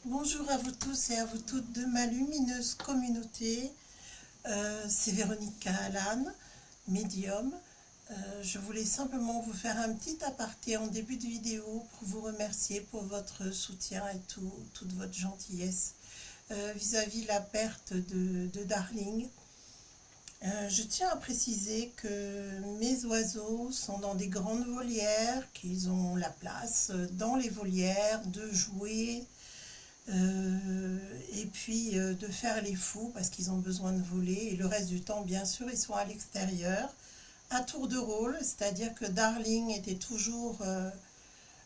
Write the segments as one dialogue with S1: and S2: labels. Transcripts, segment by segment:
S1: Bonjour à vous tous et à vous toutes de ma lumineuse communauté. C'est Véronique Cahalan, médium. Je voulais simplement vous faire un petit aparté en début de vidéo pour vous remercier pour votre soutien et toute votre gentillesse vis-à-vis la perte de Darling. Je tiens à préciser que mes oiseaux sont dans des grandes volières, qu'ils ont la place dans les volières de jouer, et puis de faire les fous parce qu'ils ont besoin de voler, et le reste du temps bien sûr ils sont à l'extérieur à tour de rôle, c'est-à-dire que Darling était toujours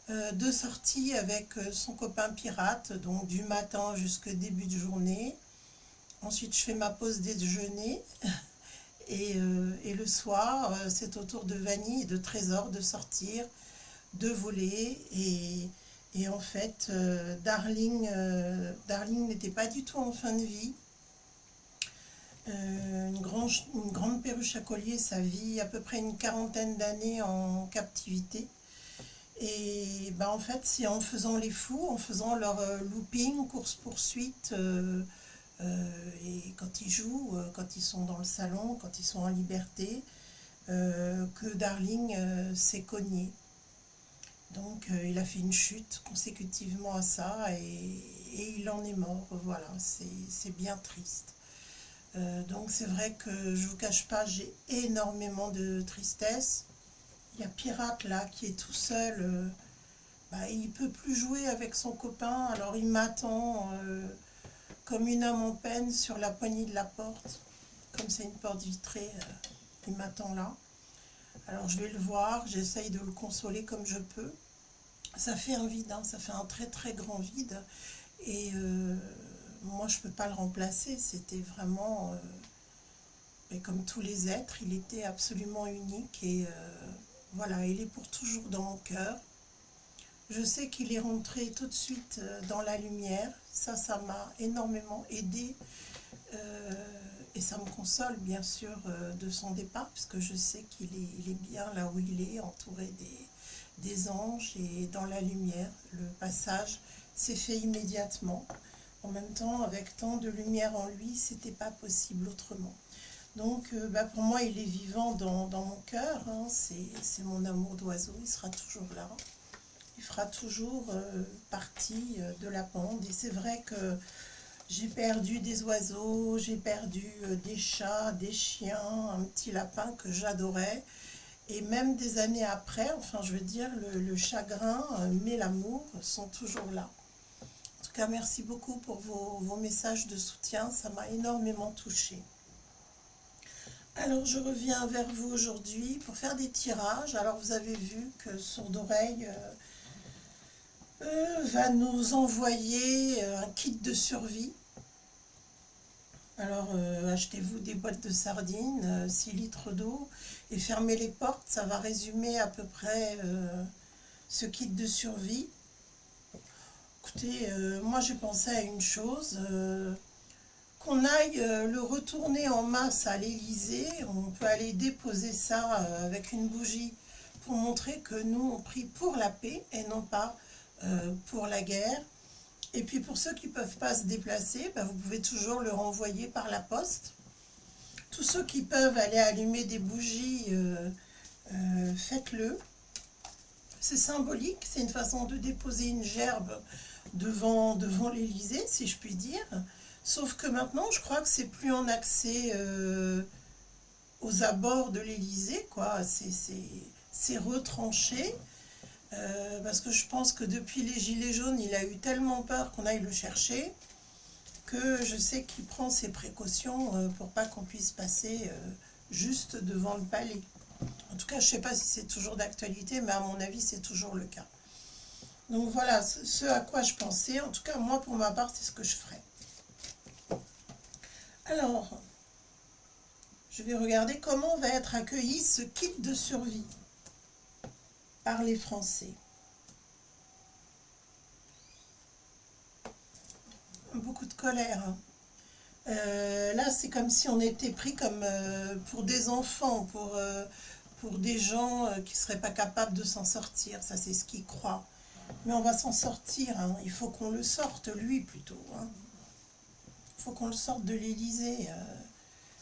S1: de sortie avec son copain pirate, donc du matin jusqu'au début de journée. Ensuite je fais ma pause déjeuner et le soir c'est au tour de Vanille et de Trésor de sortir, de voler. Et en fait, Darling n'était pas du tout en fin de vie. Une grande perruche à collier, ça vit à peu près une quarantaine d'années en captivité. Et ben, en fait, c'est en faisant les fous, en faisant leur looping, course-poursuite, et quand ils jouent, quand ils sont dans le salon, quand ils sont en liberté, que Darling s'est cogné. Donc il a fait une chute consécutivement à ça et il en est mort. Voilà, c'est bien triste. Donc c'est vrai que je ne vous cache pas, j'ai énormément de tristesse. Il y a Pirate là qui est tout seul. Il ne peut plus jouer avec son copain, alors il m'attend comme une âme en peine sur la poignée de la porte. Comme c'est une porte vitrée, il m'attend là. Alors je vais le voir, j'essaye de le consoler comme je peux. Ça fait un vide, hein, ça fait un très très grand vide. Et moi je ne peux pas le remplacer, c'était vraiment... mais comme tous les êtres, il était absolument unique. Et voilà, il est pour toujours dans mon cœur. Je sais qu'il est rentré tout de suite dans la lumière. Ça m'a énormément aidé. Et ça me console bien sûr de son départ, puisque je sais qu'il est bien là où il est, entouré des anges et dans la lumière. Le passage s'est fait immédiatement. En même temps, avec tant de lumière en lui, c'était pas possible autrement. Donc pour moi, il est vivant dans mon cœur, hein. C'est mon amour d'oiseau, il sera toujours là. Il fera toujours partie de la bande. Et c'est vrai que j'ai perdu des oiseaux, j'ai perdu des chats, des chiens, un petit lapin que j'adorais. Et même des années après, enfin je veux dire, le chagrin, mais l'amour sont toujours là. En tout cas, merci beaucoup pour vos messages de soutien, ça m'a énormément touchée. Alors je reviens vers vous aujourd'hui pour faire des tirages. Alors vous avez vu que Sourde Oreille va nous envoyer un kit de survie. Alors achetez-vous des boîtes de sardines, 6 litres d'eau et fermez les portes, ça va résumer à peu près ce kit de survie. Écoutez, moi j'ai pensé à une chose, qu'on aille le retourner en masse à l'Élysée. On peut aller déposer ça avec une bougie pour montrer que nous on prie pour la paix et non pas pour la guerre. Et puis pour ceux qui ne peuvent pas se déplacer, vous pouvez toujours le renvoyer par la poste. Tous ceux qui peuvent aller allumer des bougies, faites-le. C'est symbolique, c'est une façon de déposer une gerbe devant l'Élysée, si je puis dire. Sauf que maintenant, je crois que c'est plus en accès aux abords de l'Élysée, quoi. C'est retranché. Parce que je pense que depuis les Gilets jaunes, il a eu tellement peur qu'on aille le chercher, que je sais qu'il prend ses précautions pour pas qu'on puisse passer juste devant le palais. En tout cas, je ne sais pas si c'est toujours d'actualité, mais à mon avis, c'est toujours le cas. Donc voilà, ce à quoi je pensais. En tout cas, moi, pour ma part, c'est ce que je ferais. Alors, je vais regarder comment va être accueilli ce kit de survie par les Français. Beaucoup de colère. Là, c'est comme si on était pris comme pour des enfants, pour des gens qui ne seraient pas capables de s'en sortir. Ça, c'est ce qu'ils croient. Mais on va s'en sortir, hein. Il faut qu'on le sorte, lui, plutôt, hein. Il faut qu'on le sorte de l'Élysée.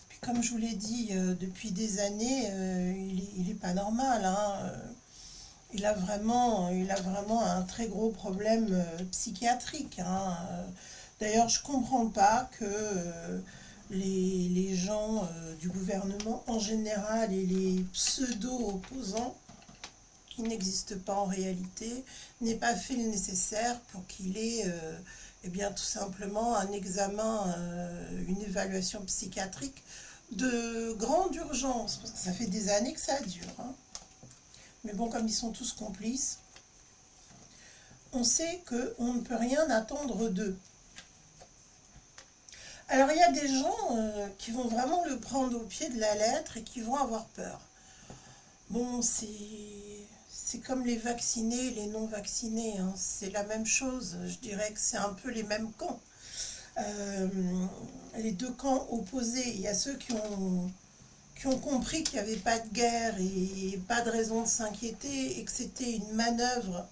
S1: Puis comme je vous l'ai dit, depuis des années, il est pas normal, hein. Il a vraiment un très gros problème psychiatrique, hein. D'ailleurs, je comprends pas que les gens du gouvernement en général et les pseudo-opposants, qui n'existent pas en réalité, n'aient pas fait le nécessaire pour qu'il ait eh bien, tout simplement un examen, une évaluation psychiatrique de grande urgence, parce que ça fait des années que ça dure, hein. Mais bon, comme ils sont tous complices, on sait qu'on ne peut rien attendre d'eux. Alors il y a des gens qui vont vraiment le prendre au pied de la lettre et qui vont avoir peur. Bon, c'est comme les vaccinés et les non vaccinés, hein. C'est la même chose, je dirais que c'est un peu les mêmes camps. Euh, les deux camps opposés, il y a ceux qui ont compris qu'il n'y avait pas de guerre et pas de raison de s'inquiéter et que c'était une manœuvre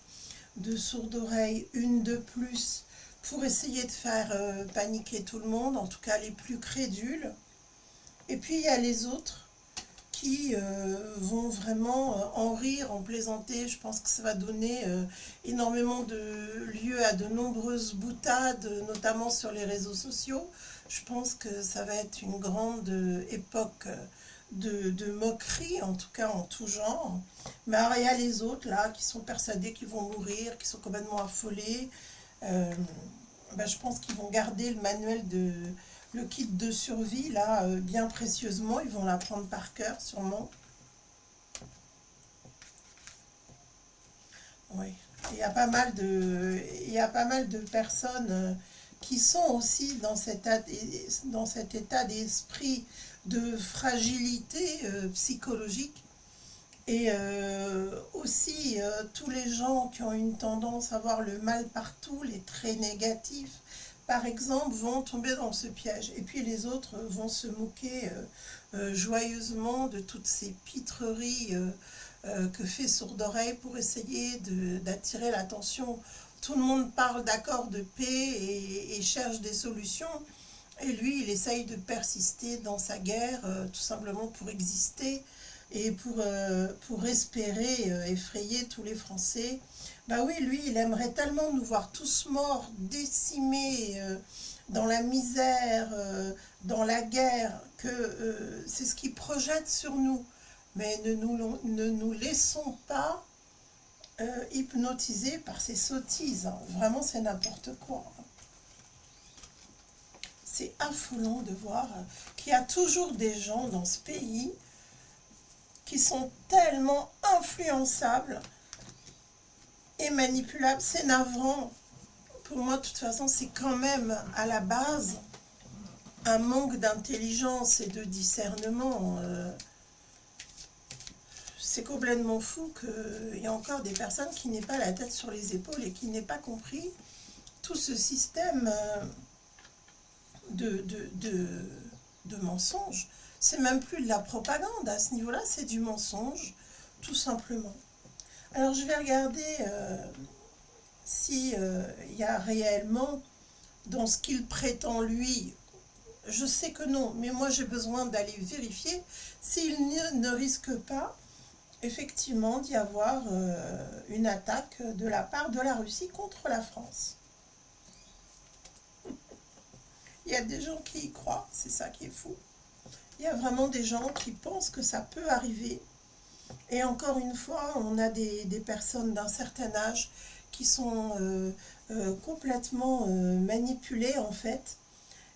S1: de sourde-oreille, une de plus, pour essayer de faire paniquer tout le monde, en tout cas les plus crédules. Et puis il y a les autres qui vont vraiment en rire, en plaisanter. Je pense que ça va donner énormément de lieu à de nombreuses boutades, notamment sur les réseaux sociaux. Je pense que ça va être une grande époque de moquerie, en tout cas en tout genre. Mais alors, il y a les autres là qui sont persuadés qu'ils vont mourir, qui sont complètement affolés. Ben, je pense qu'ils vont garder le manuel le kit de survie là bien précieusement. Ils vont l'apprendre par cœur sûrement. Oui. Il y a pas mal de personnes qui sont aussi dans cet état d'esprit de fragilité psychologique. Et aussi, tous les gens qui ont une tendance à voir le mal partout, les traits négatifs, par exemple, vont tomber dans ce piège. Et puis les autres vont se moquer joyeusement de toutes ces pitreries que fait Sourde Oreille pour essayer d'attirer l'attention. Tout le monde parle d'accords de paix et cherche des solutions. Et lui, il essaye de persister dans sa guerre, tout simplement pour exister et pour espérer effrayer tous les Français. Bah oui, lui, il aimerait tellement nous voir tous morts, décimés, dans la misère, dans la guerre, que c'est ce qu'il projette sur nous. Mais ne nous laissons pas hypnotiser par ces sottises, hein. Vraiment, c'est n'importe quoi, hein. C'est affolant de voir qu'il y a toujours des gens dans ce pays qui sont tellement influençables et manipulables. C'est navrant. Pour moi, de toute façon, c'est quand même à la base un manque d'intelligence et de discernement. C'est complètement fou qu'il y ait encore des personnes qui n'aient pas la tête sur les épaules et qui n'aient pas compris tout ce système de mensonges. C'est même plus de la propagande à ce niveau-là, c'est du mensonge, tout simplement. Alors je vais regarder si y a réellement, dans ce qu'il prétend lui, je sais que non, mais moi j'ai besoin d'aller vérifier s'il ne risque pas effectivement d'y avoir une attaque de la part de la Russie contre la France. Il y a des gens qui y croient, c'est ça qui est fou. Il y a vraiment des gens qui pensent que ça peut arriver. Et encore une fois, on a des personnes d'un certain âge qui sont complètement manipulées en fait,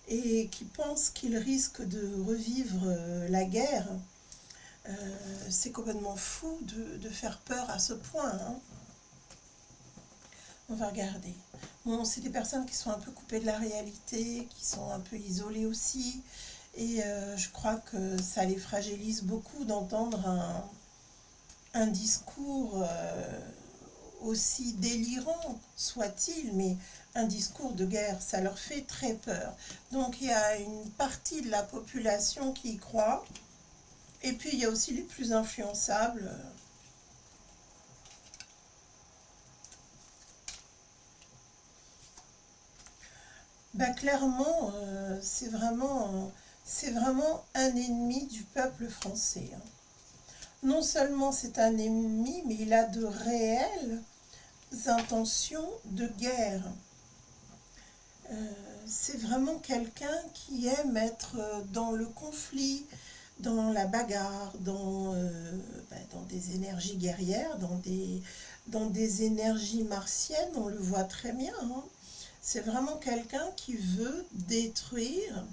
S1: et qui pensent qu'ils risquent de revivre la guerre. C'est complètement fou de faire peur à ce point, hein. On va regarder. Bon, c'est des personnes qui sont un peu coupées de la réalité, qui sont un peu isolées aussi. Et je crois que ça les fragilise beaucoup d'entendre un discours aussi délirant soit-il, mais un discours de guerre, ça leur fait très peur. Donc il y a une partie de la population qui y croit, et puis il y a aussi les plus influençables. Bah, clairement, c'est vraiment un ennemi du peuple français, hein. Non seulement c'est un ennemi, mais il a de réelles intentions de guerre. Euh, c'est vraiment quelqu'un qui aime être dans le conflit, dans la bagarre, dans des énergies guerrières, dans des énergies martiennes, on le voit très bien, hein. C'est vraiment quelqu'un qui veut détruire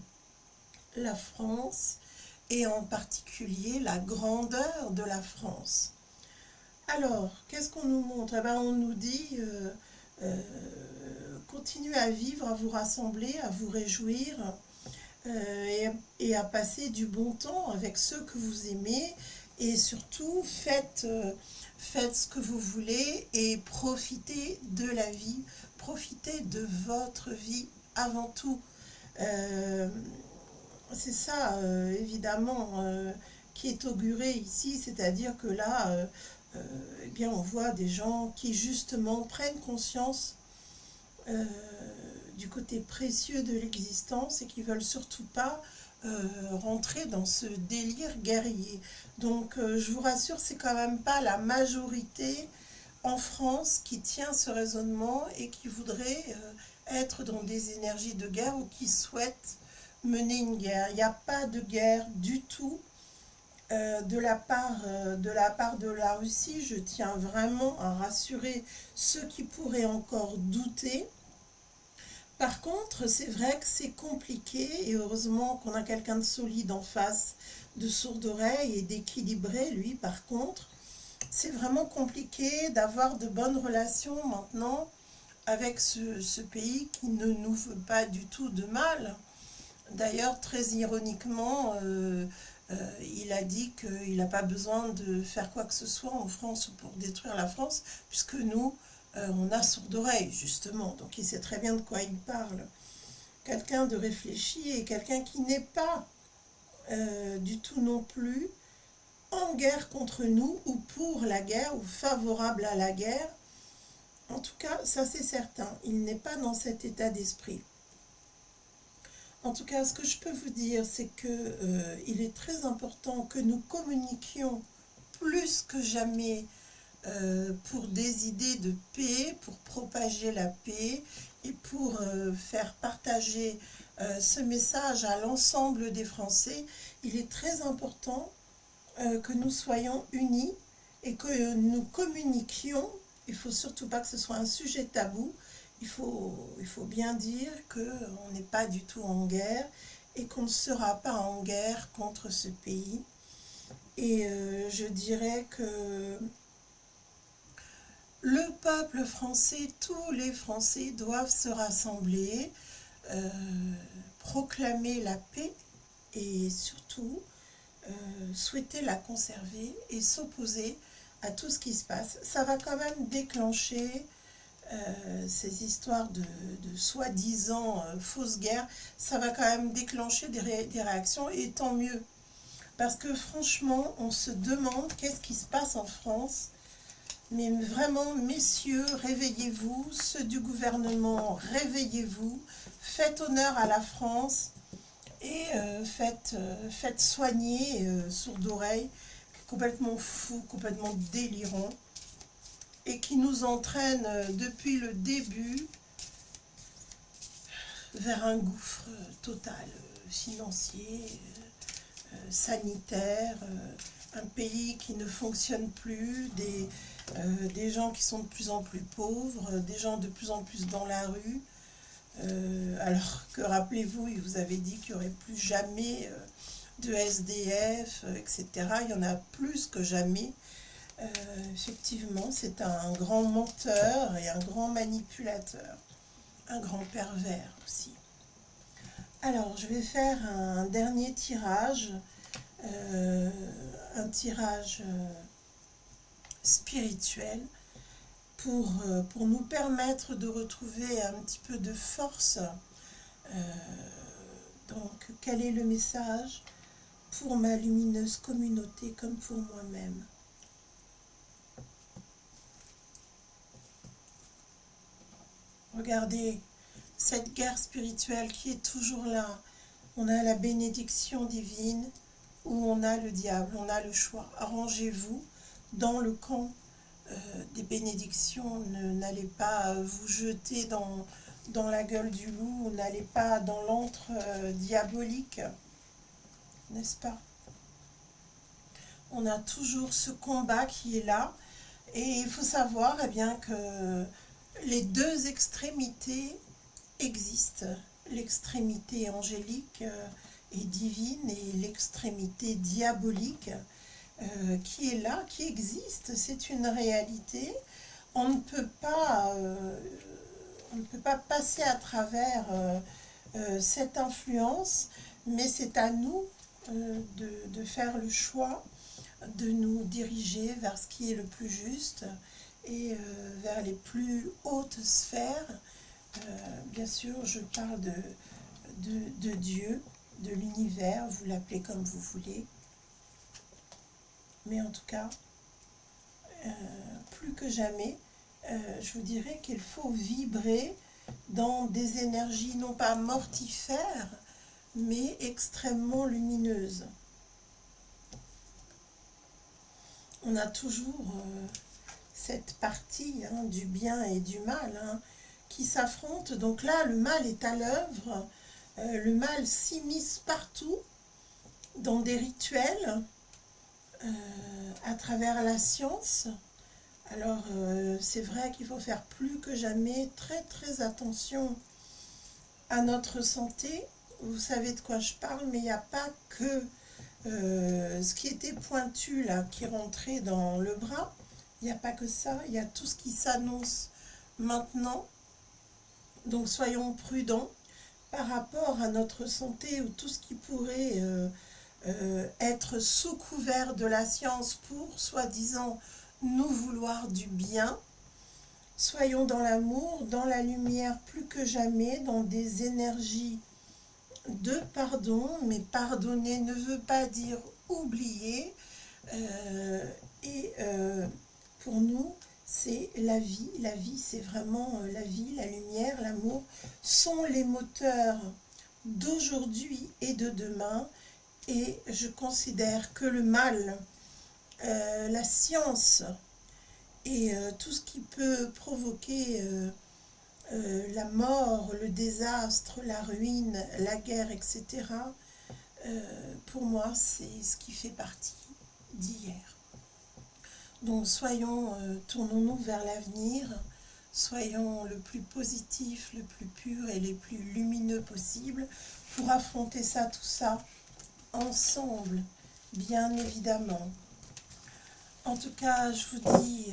S1: la France et en particulier la grandeur de la France. Alors, qu'est-ce qu'on nous montre? Eh ben, on nous dit continuez à vivre, à vous rassembler, à vous réjouir et à passer du bon temps avec ceux que vous aimez et surtout faites ce que vous voulez et profitez de la vie, profitez de votre vie avant tout. Euh, c'est ça, évidemment, qui est auguré ici, c'est-à-dire que là, eh bien, on voit des gens qui justement prennent conscience euh, du côté précieux de l'existence et qui veulent surtout pas rentrer dans ce délire guerrier. Donc, je vous rassure, c'est quand même pas la majorité en France qui tient ce raisonnement et qui voudrait être dans des énergies de guerre ou qui souhaite mener une guerre. Il n'y a pas de guerre du tout de la Russie. Je tiens vraiment à rassurer ceux qui pourraient encore douter. Par contre, c'est vrai que c'est compliqué et heureusement qu'on a quelqu'un de solide en face, de sourd oreille et d'équilibré, lui, par contre. C'est vraiment compliqué d'avoir de bonnes relations maintenant avec ce pays qui ne nous veut pas du tout de mal. D'ailleurs, très ironiquement, il a dit qu'il n'a pas besoin de faire quoi que ce soit en France pour détruire la France, puisque nous, on a sourde oreille, justement. Donc il sait très bien de quoi il parle. Quelqu'un de réfléchi et quelqu'un qui n'est pas du tout non plus en guerre contre nous ou pour la guerre ou favorable à la guerre. En tout cas, ça c'est certain, il n'est pas dans cet état d'esprit. En tout cas, ce que je peux vous dire, c'est que il est très important que nous communiquions plus que jamais pour des idées de paix, pour propager la paix et pour faire partager ce message à l'ensemble des Français. Il est très important que nous soyons unis et que nous communiquions. Il ne faut surtout pas que ce soit un sujet tabou. Il faut bien dire qu'on n'est pas du tout en guerre et qu'on ne sera pas en guerre contre ce pays. Et je dirais que le peuple français, tous les Français doivent se rassembler, euh, proclamer la paix et surtout souhaiter la conserver et s'opposer à tout ce qui se passe. Ça va quand même déclencher ces histoires de soi-disant fausses guerres, ça va quand même déclencher des réactions et tant mieux. Parce que franchement, on se demande qu'est-ce qui se passe en France. Mais vraiment, messieurs, réveillez-vous, ceux du gouvernement, réveillez-vous, faites honneur à la France et faites soigner sourd d'oreille, complètement fou, complètement délirant, et qui nous entraîne depuis le début vers un gouffre total, financier, sanitaire, un pays qui ne fonctionne plus, des gens qui sont de plus en plus pauvres, des gens de plus en plus dans la rue, alors que rappelez-vous, il vous avait dit qu'il n'y aurait plus jamais de SDF, etc. Il y en a plus que jamais. Effectivement, c'est un grand menteur et un grand manipulateur, un grand pervers aussi. Alors, je vais faire un dernier tirage, un tirage spirituel pour nous permettre de retrouver un petit peu de force. Donc, quel est le message pour ma lumineuse communauté comme pour moi-même? Regardez, cette guerre spirituelle qui est toujours là. On a la bénédiction divine ou on a le diable, on a le choix. Arrangez-vous dans le camp des bénédictions. N'allez pas vous jeter dans la gueule du loup, n'allez pas dans l'antre diabolique, n'est-ce pas? On a toujours ce combat qui est là. Et il faut savoir eh bien, que les deux extrémités existent. L'extrémité angélique et divine et l'extrémité diabolique qui est là, qui existe. C'est une réalité. On ne peut pas passer à travers cette influence, mais c'est à nous de faire le choix de nous diriger vers ce qui est le plus juste et vers les plus hautes sphères. Bien sûr, je parle de Dieu, de l'univers, vous l'appelez comme vous voulez. Mais en tout cas, plus que jamais, je vous dirais qu'il faut vibrer dans des énergies non pas mortifères, mais extrêmement lumineuses. On a toujours cette partie du bien et du mal qui s'affrontent. Donc là, le mal est à l'œuvre. Le mal s'immisce partout, dans des rituels, à travers la science. Alors, c'est vrai qu'il faut faire plus que jamais très très attention à notre santé. Vous savez de quoi je parle, mais il n'y a pas que ce qui était pointu là, qui rentrait dans le bras. Il n'y a pas que ça, il y a tout ce qui s'annonce maintenant. Donc soyons prudents par rapport à notre santé ou tout ce qui pourrait être sous couvert de la science pour, soi-disant, nous vouloir du bien. Soyons dans l'amour, dans la lumière plus que jamais, dans des énergies de pardon, mais pardonner ne veut pas dire oublier. Pour nous, c'est la vie. La vie, c'est vraiment la vie, la lumière, l'amour sont les moteurs d'aujourd'hui et de demain. Et je considère que le mal, la science et tout ce qui peut provoquer la mort, le désastre, la ruine, la guerre, etc., pour moi, c'est ce qui fait partie d'hier. Donc tournons-nous vers l'avenir, soyons le plus positif, le plus pur et les plus lumineux possible pour affronter ça, tout ça, ensemble, bien évidemment. En tout cas, je vous dis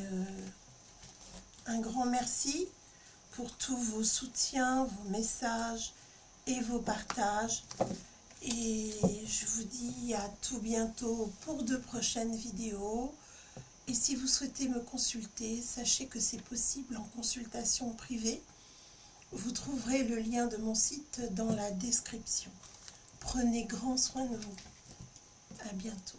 S1: un grand merci pour tous vos soutiens, vos messages et vos partages. Et je vous dis à tout bientôt pour de prochaines vidéos. Et si vous souhaitez me consulter, sachez que c'est possible en consultation privée. Vous trouverez le lien de mon site dans la description. Prenez grand soin de vous. À bientôt.